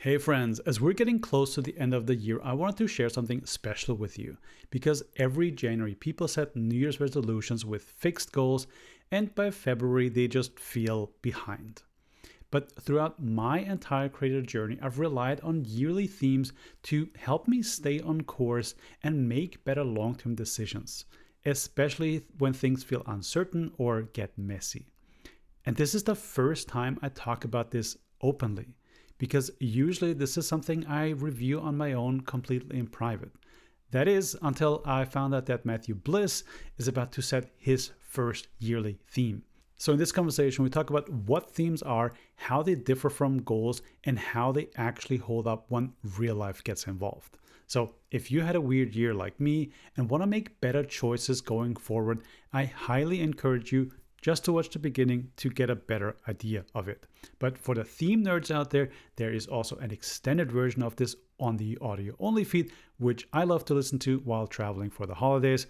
Hey friends, as we're getting close to the end of the year, I wanted to share something special with you because every January people set New Year's resolutions with fixed goals, and by February they just feel behind. But throughout my entire creator journey, I've relied on yearly themes to help me stay on course and make better long term decisions, especially when things feel uncertain or get messy. And this is the first time I talk about this openly, because usually this is something I review on my own completely in private. That is, until I found out that Matthew Bliss is about to set his first yearly theme. So in this conversation, we talk about what themes are, how they differ from goals, and how they actually hold up when real life gets involved. So if you had a weird year like me and want to make better choices going forward, I highly encourage you just to watch the beginning to get a better idea of it. But for the theme nerds out there, there is also an extended version of this on the audio only feed, which I love to listen to while traveling for the holidays.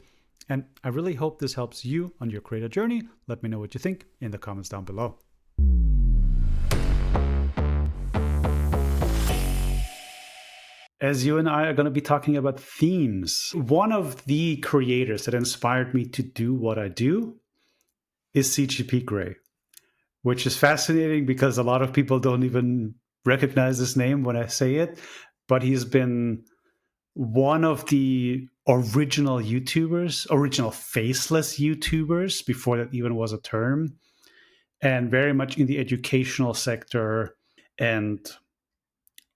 And I really hope this helps you on your creator journey. Let me know what you think in the comments down below. As you and I are going to be talking about themes, one of the creators that inspired me to do what I do is CGP Grey, which is fascinating because a lot of people don't even recognize this name when I say it, but he's been one of the original YouTubers, original faceless YouTubers, before that even was a term, and very much in the educational sector. And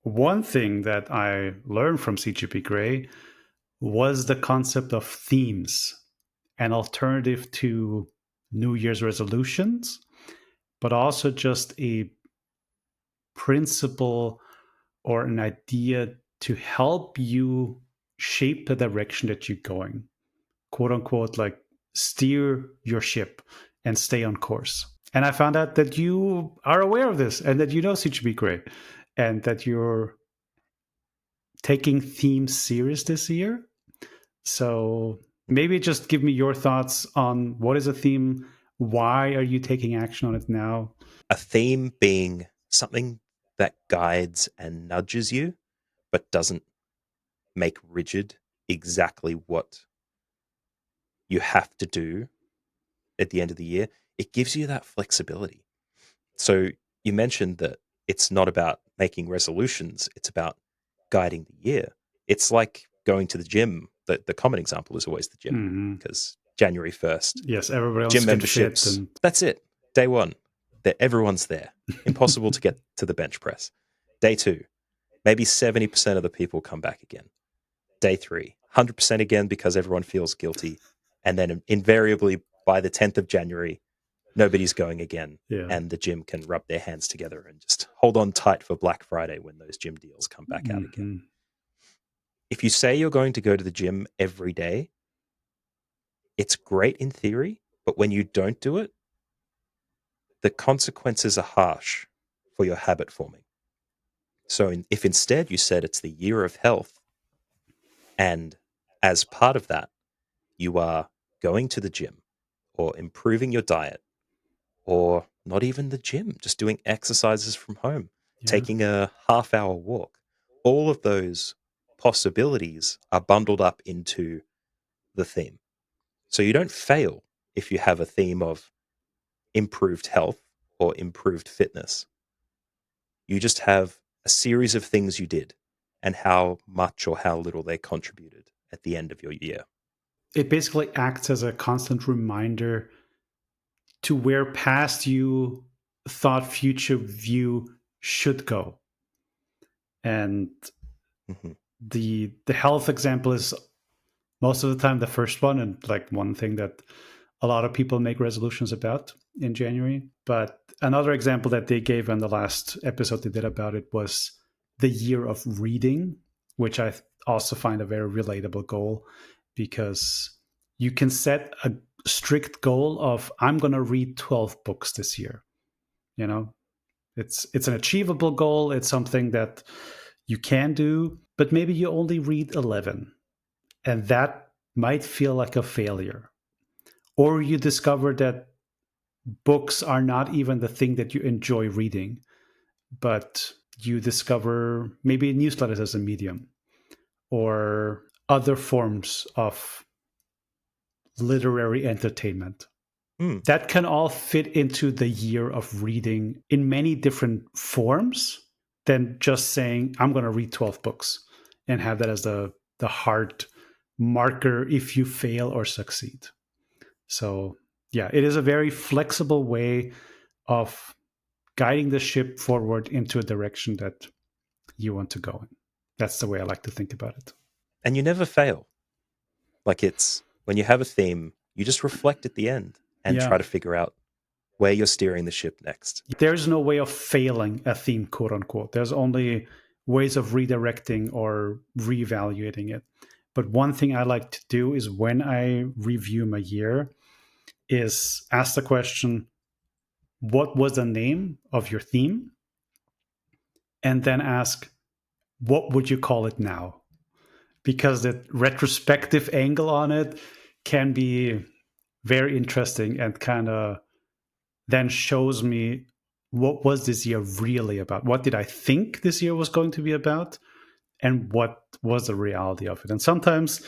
one thing that I learned from CGP Grey was the concept of themes, an alternative to New Year's resolutions, but also just a principle or an idea to help you shape the direction that you're going, quote unquote, like steer your ship and stay on course. And I found out that you are aware of this and that you know CGP Grey and that you're taking themes serious this year. So maybe just give me your thoughts on what is a theme? Why are you taking action on it now? A theme being something that guides and nudges you, but doesn't make rigid exactly what you have to do at the end of the year. It gives you that flexibility. So you mentioned that it's not about making resolutions, it's about guiding the year. It's like going to the gym. The common example is always the gym because January 1st, Yes, everybody else gym get fit memberships, and that's it. Day one, everyone's there. Impossible to get to the bench press. Day two, maybe 70% of the people come back again. Day three, 100% again because everyone feels guilty. And then invariably by the 10th of January, nobody's going again. yeah. And the gym can rub their hands together and just hold on tight for Black Friday when those gym deals come back out again. If you say you're going to go to the gym every day, it's great in theory, but when you don't do it, the consequences are harsh for your habit forming. So if instead you said it's the year of health, and as part of that, you are going to the gym or improving your diet, or not even the gym, just doing exercises from home, taking a half-hour walk, all of those possibilities are bundled up into the theme. So you don't fail if you have a theme of improved health or improved fitness. You just have a series of things you did and how much or how little they contributed at the end of your year. It basically acts as a constant reminder to where past you thought future view should go. And the health example is most of the time the first one, and like one thing that a lot of people make resolutions about in January. But another example that they gave in the last episode they did about it was the year of reading, which I also find a very relatable goal, because you can set a strict goal of I'm going to read 12 books this year. You know, it's an achievable goal. It's something that you can do, but maybe you only read 11, and that might feel like a failure. Or you discover that books are not even the thing that you enjoy reading, but you discover maybe newsletters as a medium or other forms of literary entertainment. That can all fit into the year of reading in many different forms than just saying, I'm going to read 12 books and have that as the hard marker if you fail or succeed. So, yeah, it is a very flexible way of guiding the ship forward into a direction that you want to go in. That's the way I like to think about it. And you never fail. Like, it's when you have a theme, you just reflect at the end and try to figure out where you're steering the ship next. There's no way of failing a theme, quote unquote. There's only ways of redirecting or reevaluating it. But one thing I like to do is when I review my year is ask the question, what was the name of your theme? And then ask, what would you call it now? Because the retrospective angle on it can be very interesting and kind of then shows me what was this year really about? What did I think this year was going to be about? And what was the reality of it? And sometimes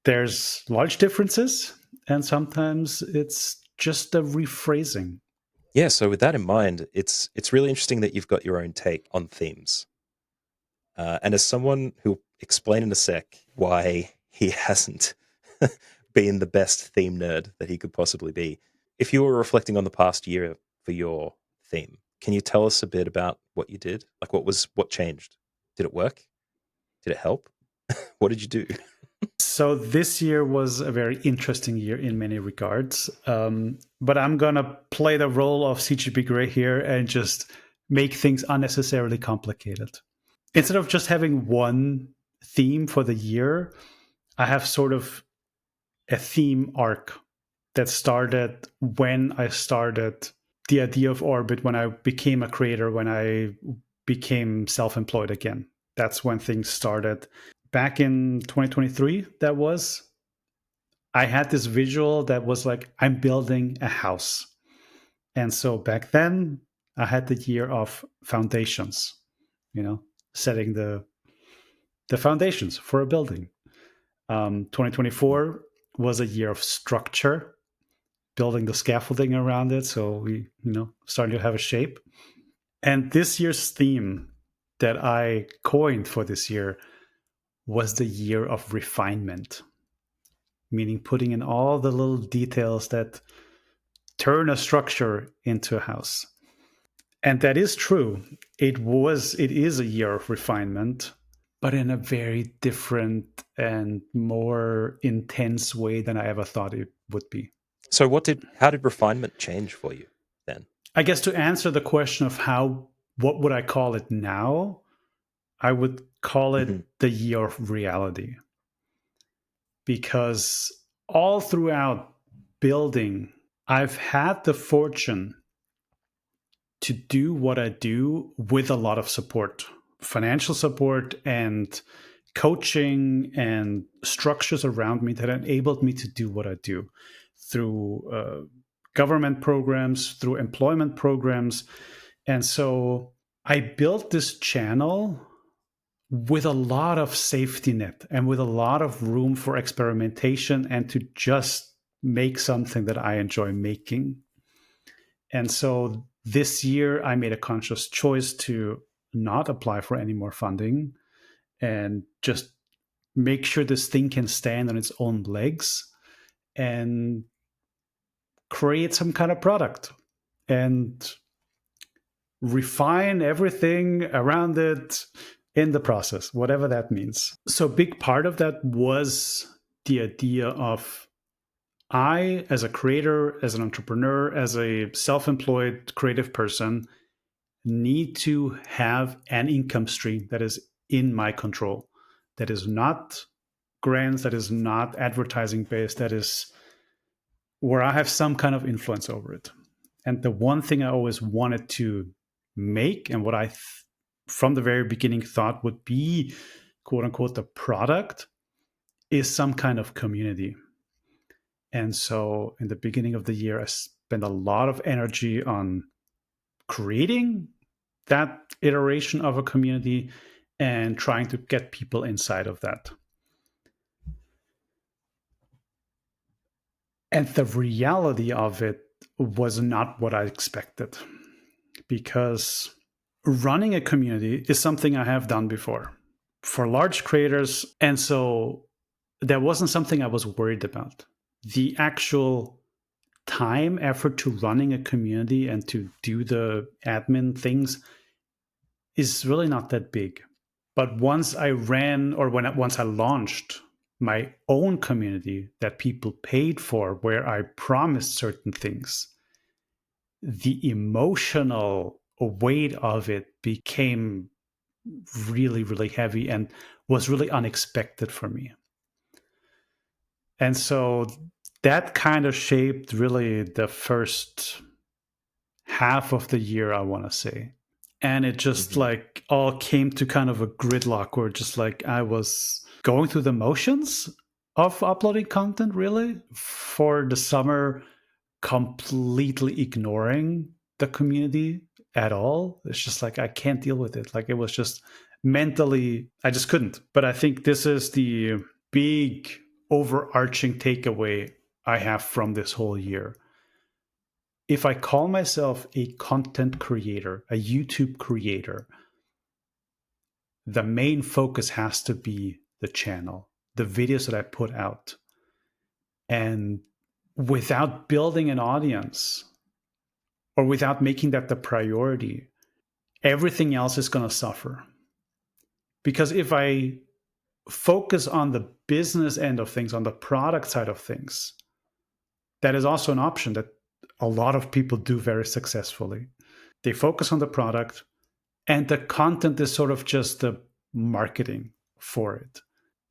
there's large differences, and sometimes it's just a rephrasing. Yeah, so with that in mind, it's really interesting that you've got your own take on themes. And as someone who'll explain in a sec why he hasn't been the best theme nerd that he could possibly be, if you were reflecting on the past year for your theme, can you tell us a bit about what you did? Like, what changed? Did it work? Did it help? What did you do? So this year was a very interesting year in many regards. But I'm going to play the role of CGP Grey here and just make things unnecessarily complicated. Instead of just having one theme for the year, I have sort of a theme arc that started when I started the idea of Orbit, when I became a creator, when I became self-employed again. That's when things started. Back in 2023, I had this visual that was like, I'm building a house. And so back then, I had the year of foundations, setting the foundations for a building. 2024 was a year of structure, building the scaffolding around it. So we, starting to have a shape. And this year's theme that I coined for this year was the year of refinement, meaning putting in all the little details that turn a structure into a house. And that is true. It is a year of refinement, but in a very different and more intense way than I ever thought it would be. So how did refinement change for you then? I guess to answer the question of what would I call it now, I would call it the year of reality. Because all throughout building, I've had the fortune to do what I do with a lot of support, financial support and coaching and structures around me that enabled me to do what I do through government programs, through employment programs. And so I built this channel with a lot of safety net and with a lot of room for experimentation and to just make something that I enjoy making. And so this year, I made a conscious choice to not apply for any more funding and just make sure this thing can stand on its own legs and create some kind of product and refine everything around it in the process, whatever that means. So a big part of that was the idea of I, as a creator, as an entrepreneur, as a self-employed creative person, need to have an income stream that is in my control, that is not grants, that is not advertising based, that is where I have some kind of influence over it. And the one thing I always wanted to make and what I from the very beginning thought would be, quote unquote, the product is some kind of community. And so in the beginning of the year, I spent a lot of energy on creating that iteration of a community and trying to get people inside of that. And the reality of it was not what I expected, because running a community is something I have done before for large creators. And so that wasn't something I was worried about. The actual time, effort to running a community and to do the admin things is really not that big. But once I ran, or once I launched my own community that people paid for, where I promised certain things, the emotional weight of it became really, really heavy and was really unexpected for me. And so that kind of shaped really the first half of the year, I want to say. And it just like all came to kind of a gridlock where just like I was going through the motions of uploading content really for the summer, completely ignoring the community at all. It's just like I can't deal with it. Like it was just mentally, I just couldn't. But I think this is the big overarching takeaway I have from this whole year. If I call myself a content creator, a YouTube creator, the main focus has to be the channel, the videos that I put out. And without building an audience or without making that the priority, everything else is going to suffer. Because if I focus on the business end of things, on the product side of things, that is also an option that a lot of people do very successfully. They focus on the product, and the content is sort of just the marketing for it.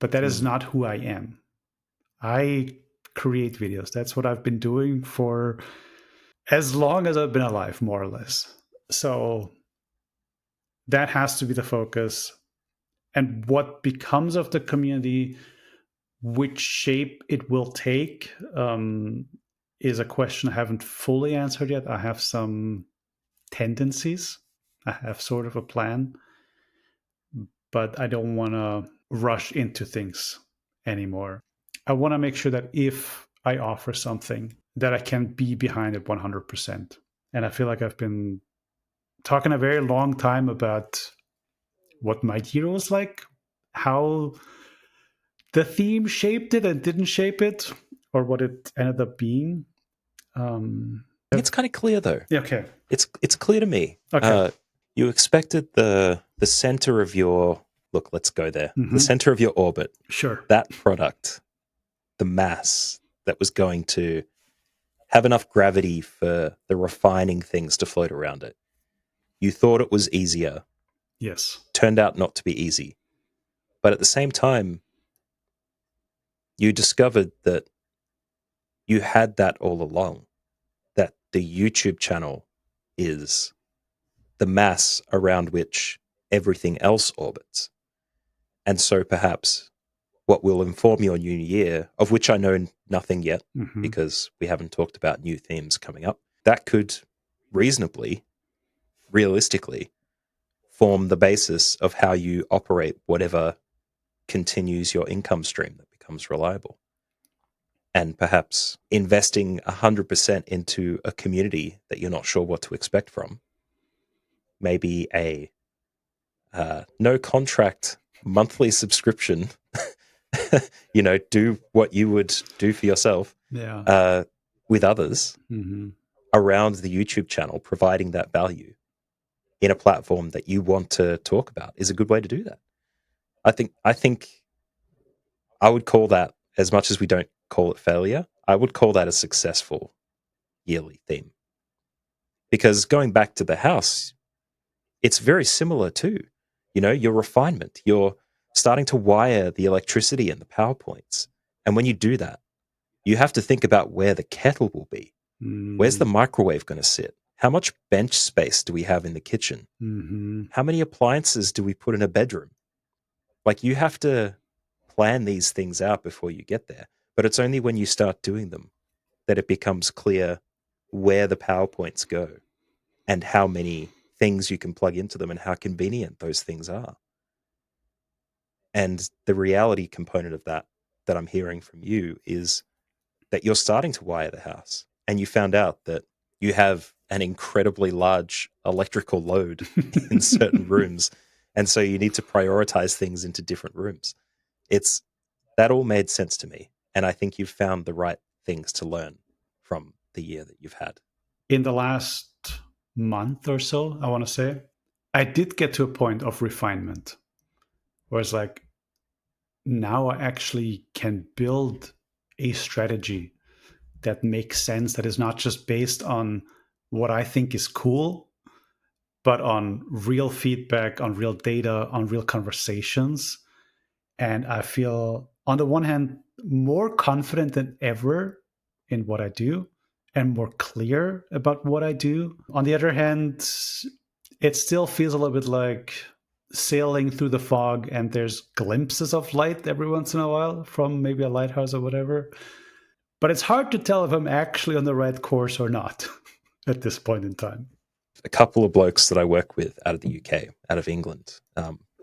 But that is not who I am. I create videos. That's what I've been doing for as long as I've been alive, more or less. So that has to be the focus. And what becomes of the community, which shape it will take, is a question I haven't fully answered yet. I have some tendencies. I have sort of a plan, but I don't want to rush into things anymore. I want to make sure that if I offer something, that I can be behind it 100%. And I feel like I've been talking a very long time about what my year was like, how the theme shaped it and didn't shape it, or what it ended up being. It's kind of clear though. Okay. It's clear to me. Okay. You expected the center of your look. Let's go there. The center of your orbit. Sure. That product, the mass that was going to have enough gravity for the refining things to float around it. You thought it was easier. Yes. Turned out not to be easy. But at the same time, you discovered that you had that all along, that the YouTube channel is the mass around which everything else orbits. And so perhaps what will inform your new year, of which I know nothing yet, because we haven't talked about new themes coming up, that could reasonably, realistically, form the basis of how you operate whatever continues your income stream that becomes reliable. And perhaps investing 100% into a community that you're not sure what to expect from, maybe a no contract monthly subscription, do what you would do for yourself with others around the YouTube channel, providing that value in a platform that you want to talk about is a good way to do that. I think I would call that, as much as we don't call it failure, I would call that a successful yearly theme. Because going back to the house, it's very similar too. Your refinement, you're starting to wire the electricity and the power points. And when you do that, you have to think about where the kettle will be. Where's the microwave going to sit? How much bench space do we have in the kitchen? How many appliances do we put in a bedroom? Like, you have to plan these things out before you get there. But it's only when you start doing them that it becomes clear where the PowerPoints go and how many things you can plug into them and how convenient those things are. And the reality component of that I'm hearing from you is that you're starting to wire the house and you found out that you have an incredibly large electrical load in certain rooms. And so you need to prioritize things into different rooms. That all made sense to me. And I think you've found the right things to learn from the year that you've had. In the last month or so, I want to say, I did get to a point of refinement where it's like, now I actually can build a strategy that makes sense, that is not just based on what I think is cool, but on real feedback, on real data, on real conversations. And I feel, on the one hand, more confident than ever in what I do and more clear about what I do. On the other hand, it still feels a little bit like sailing through the fog and there's glimpses of light every once in a while from maybe a lighthouse or whatever. But it's hard to tell if I'm actually on the right course or not at this point in time. A couple of blokes that I work with out of the UK, out of England,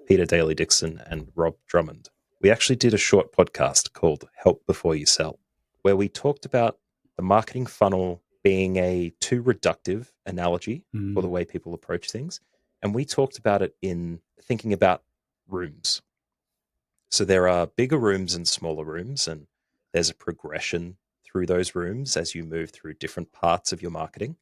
Peter Daly-Dixon and Rob Drummond, we actually did a short podcast called Help Before You Sell, where we talked about the marketing funnel being a too reductive analogy for the way people approach things. And we talked about it in thinking about rooms. So there are bigger rooms and smaller rooms, and there's a progression through those rooms as you move through different parts of your marketing.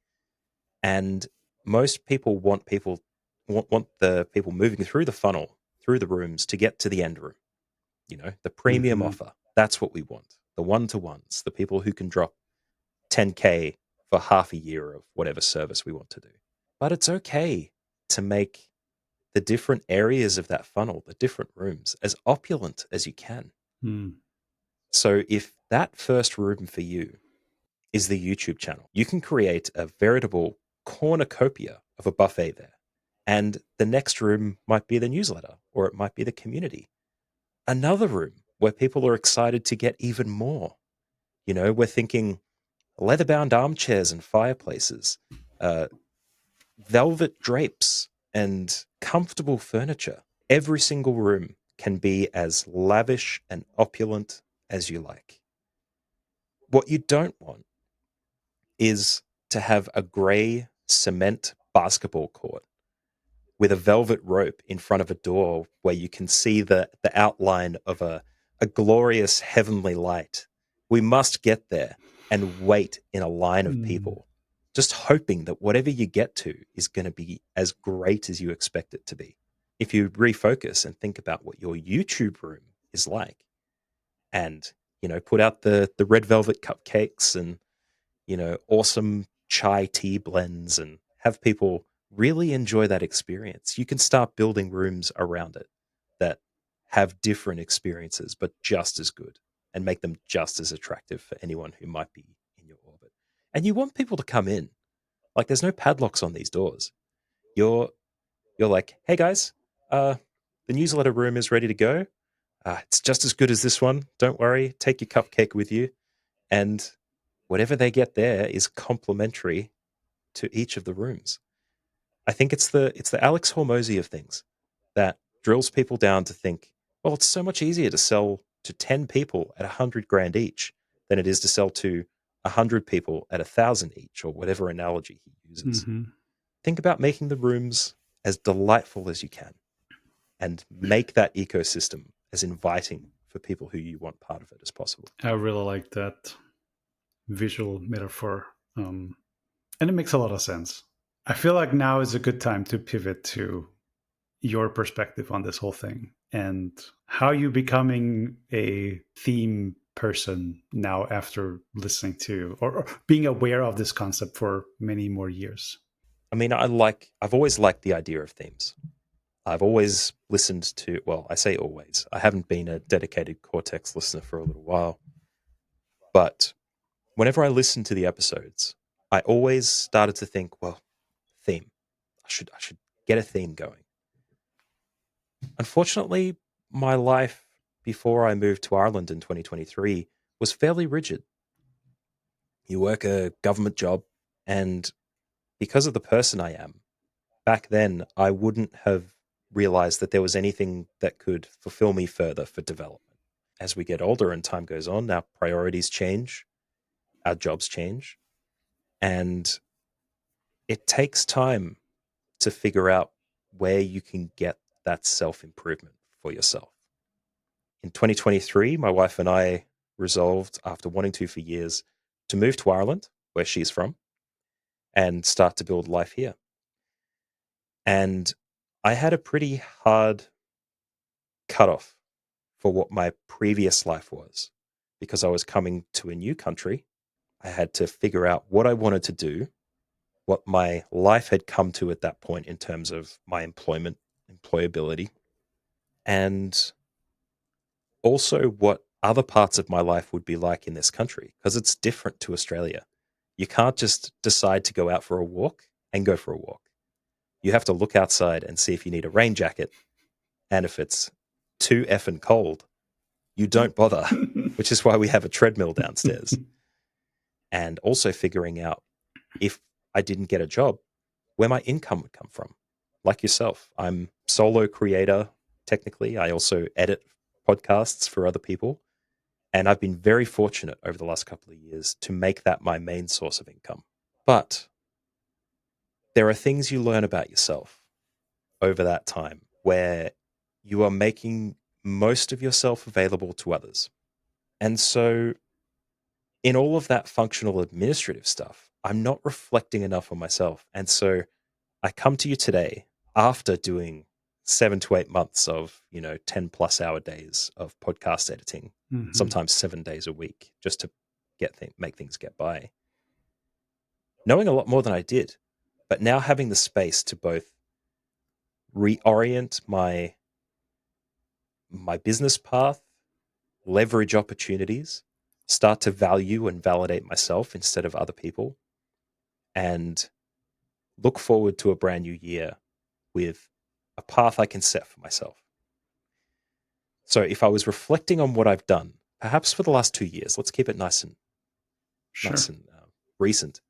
And most people want the people moving through the funnel, through the rooms, to get to the end room. You know, the premium offer. That's what we want. The one-to-ones, the people who can drop 10K for half a year of whatever service we want to do. But it's okay to make the different areas of that funnel, the different rooms, as opulent as you can. So if that first room for you is the YouTube channel, you can create a veritable cornucopia of a buffet there. And the next room might be the newsletter, or it might be the community. Another room where people are excited to get even more. You know, we're thinking leather-bound armchairs and fireplaces, velvet drapes and comfortable furniture. Every single room can be as lavish and opulent as you like. What you don't want is to have a gray cement basketball court with a velvet rope in front of a door where you can see the outline of a glorious heavenly light. We must get there and wait in a line of people, just hoping that whatever you get to is going to be as great as you expect it to be. If you refocus and think about what your YouTube room is like, and, you know, put out the red velvet cupcakes and, you know, awesome chai tea blends and have people really enjoy that experience, you can start building rooms around it that have different experiences, but just as good, and make them just as attractive for anyone who might be in your orbit. And you want people to come in. Like, there's no padlocks on these doors. You're like, hey guys, the newsletter room is ready to go. It's just as good as this one. Don't worry. Take your cupcake with you. And whatever they get there is complimentary to each of the rooms. I think it's the Alex Hormozy of things that drills people down to think, well, it's so much easier to sell to 10 people at $100,000 each than it is to sell to 100 people at 1,000 each, or whatever analogy he uses. Think about making the rooms as delightful as you can and make that ecosystem as inviting for people who you want part of it as possible. I really like that visual metaphor. And it makes a lot of sense. I feel like now is a good time to pivot to your perspective on this whole thing and how you becoming a theme person now after listening to or being aware of this concept for many more years. I mean, I've always liked the idea of themes. I've always listened to, well, I say always. I haven't been a dedicated Cortex listener for a little while. But whenever I listen to the episodes, I always started to think, well, theme. I should get a theme going. Unfortunately, my life before I moved to Ireland in 2023 was fairly rigid. You work a government job, and because of the person I am, back then I wouldn't have realized that there was anything that could fulfill me further for development. As we get older and time goes on, our priorities change, our jobs change, and it takes time to figure out where you can get that self-improvement for yourself. In 2023, my wife and I resolved, after wanting to for years, to move to Ireland, where she's from, and start to build life here. And I had a pretty hard cutoff for what my previous life was because I was coming to a new country. I had to figure out what I wanted to do, what my life had come to at that point in terms of my employability, and also what other parts of my life would be like in this country, because it's different to Australia. You can't just decide to go out for a walk and go for a walk. You have to look outside and see if you need a rain jacket. And if it's too effing cold, you don't bother, which is why we have a treadmill downstairs. And also figuring out, if I didn't get a job, where my income would come from. Like yourself, I'm solo creator. Technically, I also edit podcasts for other people. And I've been very fortunate over the last couple of years to make that my main source of income. But there are things you learn about yourself over that time where you are making most of yourself available to others. And so in all of that functional administrative stuff, I'm not reflecting enough on myself. And so I come to you today after doing 7 to 8 months of, 10 plus hour days of podcast editing, sometimes 7 days a week, just to make things get by. Knowing a lot more than I did, but now having the space to both reorient my business path, leverage opportunities, start to value and validate myself instead of other people, and look forward to a brand new year with a path I can set for myself. So if I was reflecting on what I've done, perhaps for the last 2 years, let's keep it nice and recent,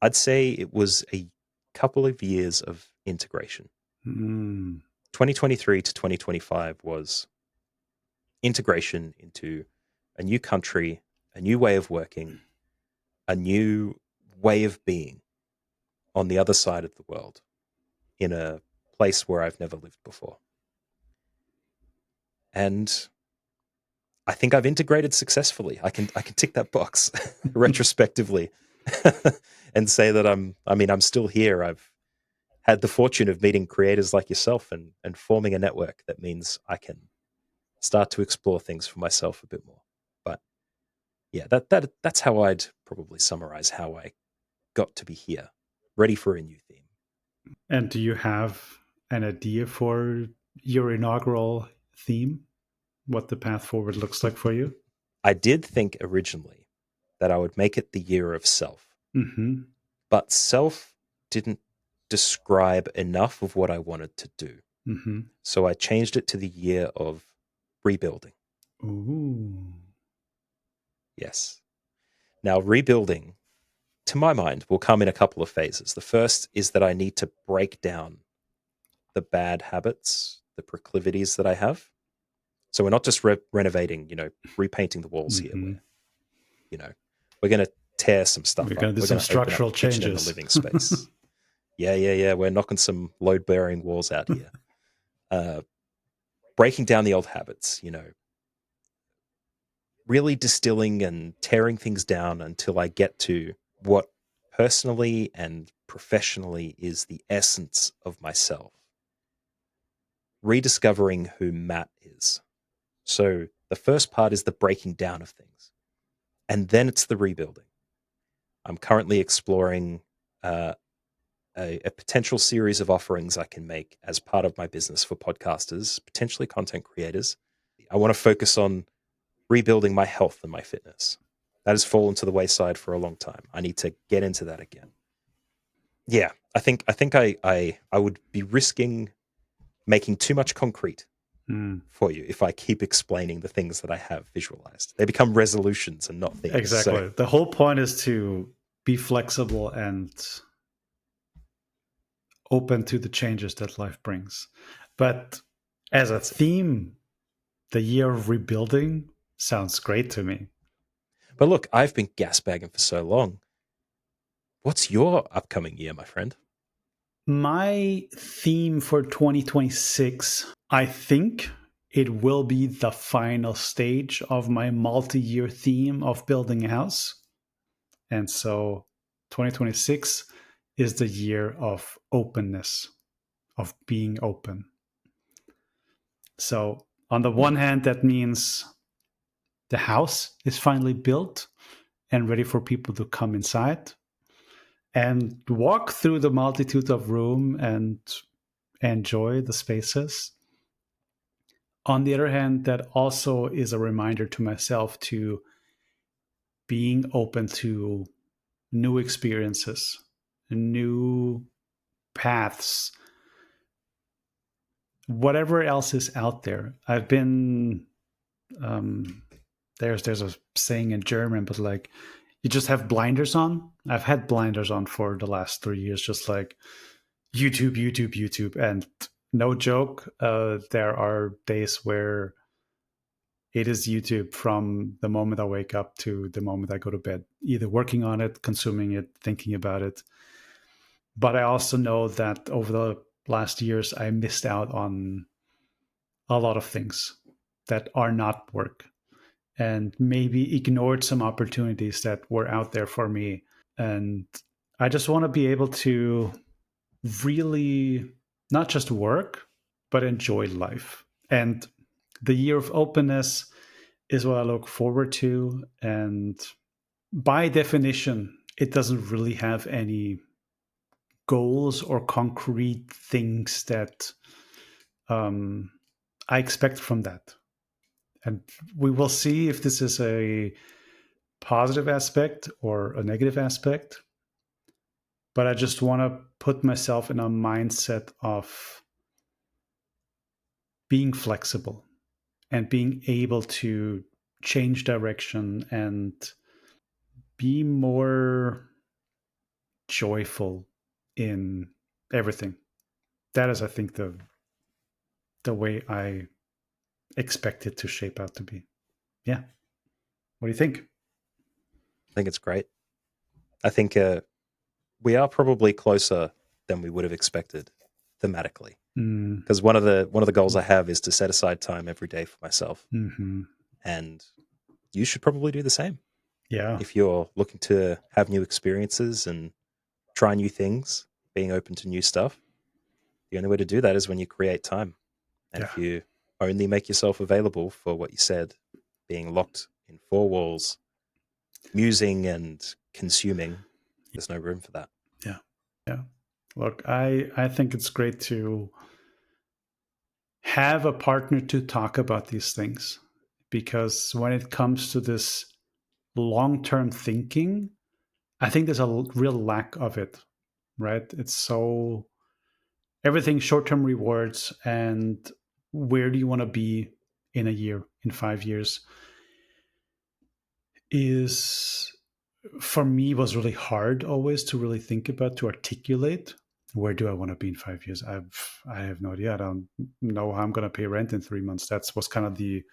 I'd say it was a couple of years of integration. 2023 to 2025 was integration into a new country, a new way of working, a new way of being on the other side of the world in a place where I've never lived before. And I think I've integrated successfully. I can tick that box retrospectively and say that I'm still here. I've had the fortune of meeting creators like yourself and forming a network that means I can start to explore things for myself a bit more. But yeah, that's how I'd probably summarize how I got to be here, ready for a new theme. And do you have an idea for your inaugural theme? What the path forward looks like for you? I did think originally that I would make it the year of self. But self didn't describe enough of what I wanted to do. So I changed it to the year of rebuilding. Ooh. Yes. Now, rebuilding, to my mind, will come in a couple of phases. The first is that I need to break down the bad habits, the proclivities that I have. So we're not just renovating, repainting the walls here. We're going to tear some stuff up. We're going to do some structural changes in the living space. Yeah. We're knocking some load-bearing walls out here. Breaking down the old habits, really distilling and tearing things down until I get to what personally and professionally is the essence of myself. Rediscovering who Matt is. So the first part is the breaking down of things. And then it's the rebuilding. I'm currently exploring a potential series of offerings I can make as part of my business for podcasters, potentially content creators. I want to focus on rebuilding my health and my fitness. That has fallen to the wayside for a long time. I need to get into that again. Yeah, I think I would be risking making too much concrete for you if I keep explaining the things that I have visualized. They become resolutions and not things. Exactly. So, the whole point is to be flexible and open to the changes that life brings. But as a theme, the year of rebuilding sounds great to me. But look, I've been gasbagging for so long. What's your upcoming year, my friend? My theme for 2026, I think it will be the final stage of my multi-year theme of building a house. And so 2026 is the year of openness, of being open. So on the one hand, that means the house is finally built and ready for people to come inside and walk through the multitude of room and enjoy the spaces. On the other hand, that also is a reminder to myself to being open to new experiences, new paths, whatever else is out there. I've been there's a saying in German, but like you just have blinders on. I've had blinders on for the last 3 years, just like YouTube, and no joke. There are days where it is YouTube from the moment I wake up to the moment I go to bed, either working on it, consuming it, thinking about it. But I also know that over the last years, I missed out on a lot of things that are not work and maybe ignored some opportunities that were out there for me. And I just want to be able to really not just work, but enjoy life. And the year of openness is what I look forward to. And by definition, it doesn't really have any goals or concrete things that I expect from that. And we will see if this is a positive aspect or a negative aspect. But I just want to put myself in a mindset of being flexible and being able to change direction and be more joyful in everything. That is, I think, the way I expect it to shape out to be. Yeah. What do you think? I think it's great. I think we are probably closer than we would have expected thematically. Because one of the goals I have is to set aside time every day for myself, and you should probably do the same. Yeah. If you're looking to have new experiences and try new things, being open to new stuff, the only way to do that is when you create time. And if you only make yourself available for what you said, being locked in four walls, musing and consuming, there's no room for that. Yeah. Yeah. Look, I think it's great to have a partner to talk about these things, because when it comes to this long-term thinking, I think there's a real lack of it, right? It's so everything short-term rewards, and where do you want to be in a year, in 5 years, is for me was really hard always to really think about, to articulate. Where do I want to be in 5 years? I have no idea. I don't know how I'm going to pay rent in 3 months. That was kind of the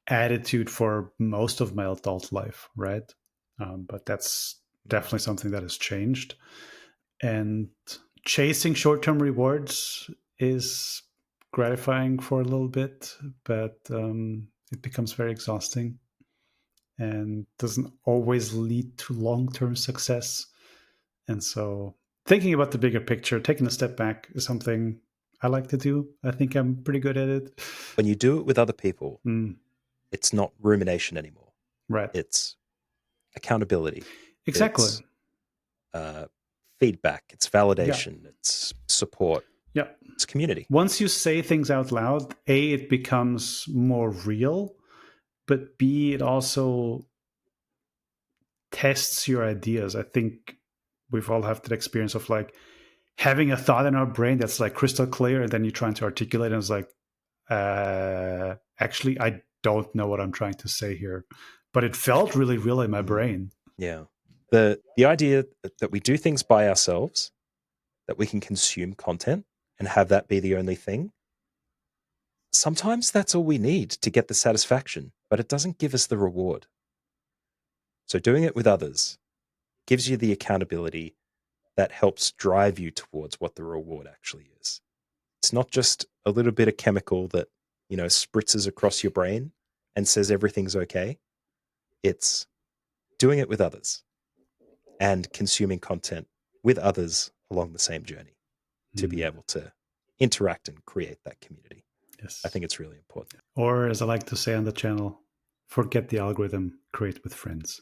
attitude for most of my adult life, right? But that's definitely something that has changed. And chasing short-term rewards is gratifying for a little bit, but it becomes very exhausting and doesn't always lead to long-term success. And so thinking about the bigger picture, taking a step back is something I like to do. I think I'm pretty good at it. When you do it with other people, it's not rumination anymore. Right. It's accountability. Exactly. It's feedback. It's validation. Yeah. It's support. Yeah. It's community. Once you say things out loud, A, it becomes more real, but B, it also tests your ideas. I think we've all had that experience of like having a thought in our brain that's like crystal clear, and then you're trying to articulate, and it's like, actually, I don't know what I'm trying to say here, but it felt really real in my brain. Yeah. The idea that we do things by ourselves, that we can consume content and have that be the only thing, sometimes that's all we need to get the satisfaction, but it doesn't give us the reward. So doing it with others gives you the accountability that helps drive you towards what the reward actually is. It's not just a little bit of chemical that, spritzes across your brain and says everything's okay. It's doing it with others and consuming content with others along the same journey to be able to interact and create that community. Yes. I think it's really important. Or as I like to say on the channel, forget the algorithm, create with friends.